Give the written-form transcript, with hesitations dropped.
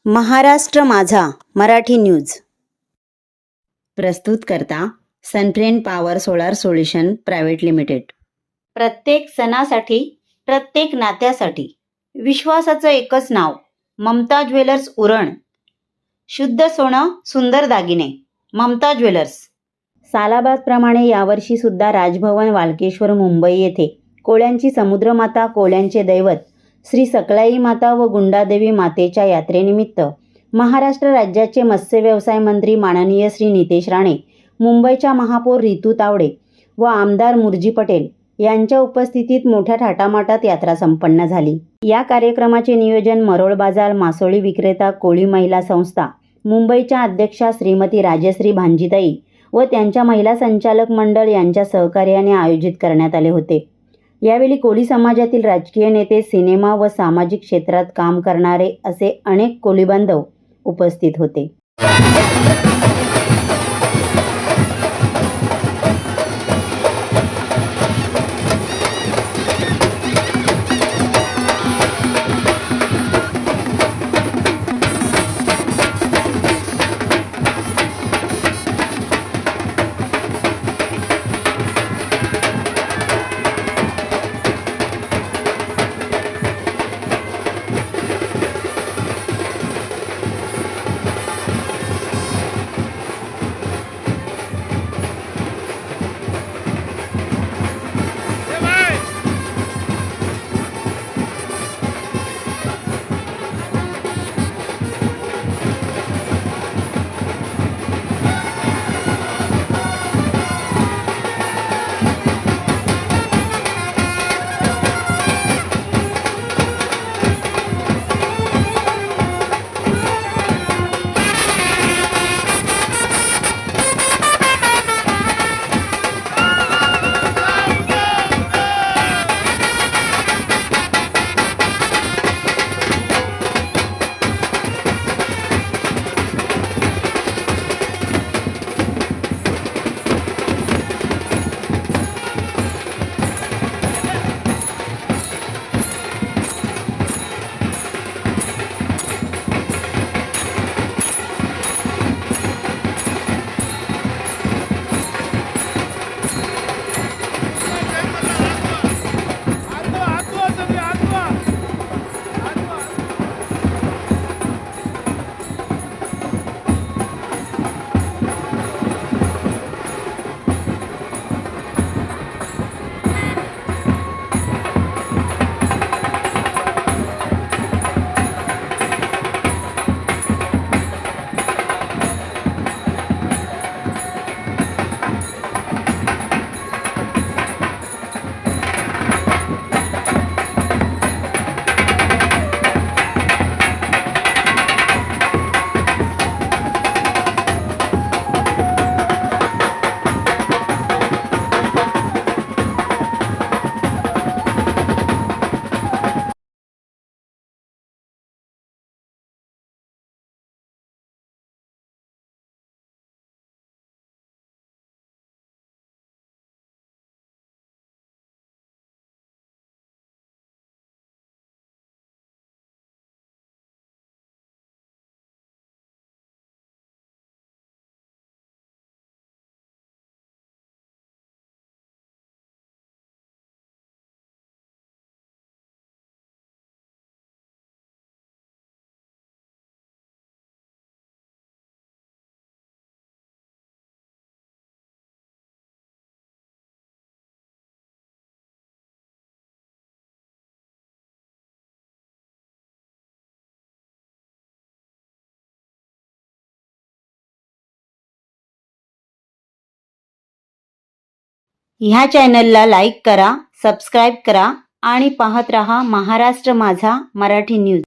महाराष्ट्र माझा मराठी न्यूज प्रस्तुत करता Sunfriend Power Solar Solution Private Limited. प्रत्येक सणासाठी, प्रत्येक नात्यासाठी विश्वासाचं एकच नाव, ममता ज्वेलर्स उरण। शुद्ध सोनं, सुंदर दागिने, ममता ज्वेलर्स। सालाबादप्रमाणे यावर्षी सुद्धा राजभवन वालकेश्वर मुंबई येथे कोळ्यांची समुद्रमाता, कोळ्यांचे दैवत श्री सकलाई माता व गुंडादेवी मातेच्या यात्रेनिमित्त महाराष्ट्र राज्याचे मत्स्य व्यवसाय मंत्री माननीय श्री नितेश राणे, मुंबईच्या महापौर रितू तावडे व आमदार मुर्जी पटेल यांच्या उपस्थितीत मोठ्या थाटामाटात यात्रा संपन्न झाली। या कार्यक्रमाचे नियोजन मरोळ बाजार मासोळी विक्रेता कोळी महिला संस्था मुंबईच्या अध्यक्षा श्रीमती राजश्री भांजीताई व त्यांच्या महिला संचालक मंडळ यांच्या सहकार्याने आयोजित करण्यात आले होते। यावेळी कोळी समाजातील राजकीय नेते, सिनेमा व सामाजिक क्षेत्रात काम करणारे असे अनेक कोळी बांधव उपस्थित होते। ह्या चॅनलला लाईक करा, सबस्क्राईब करा आणि पाहत रहा महाराष्ट्र माझा मराठी न्यूज।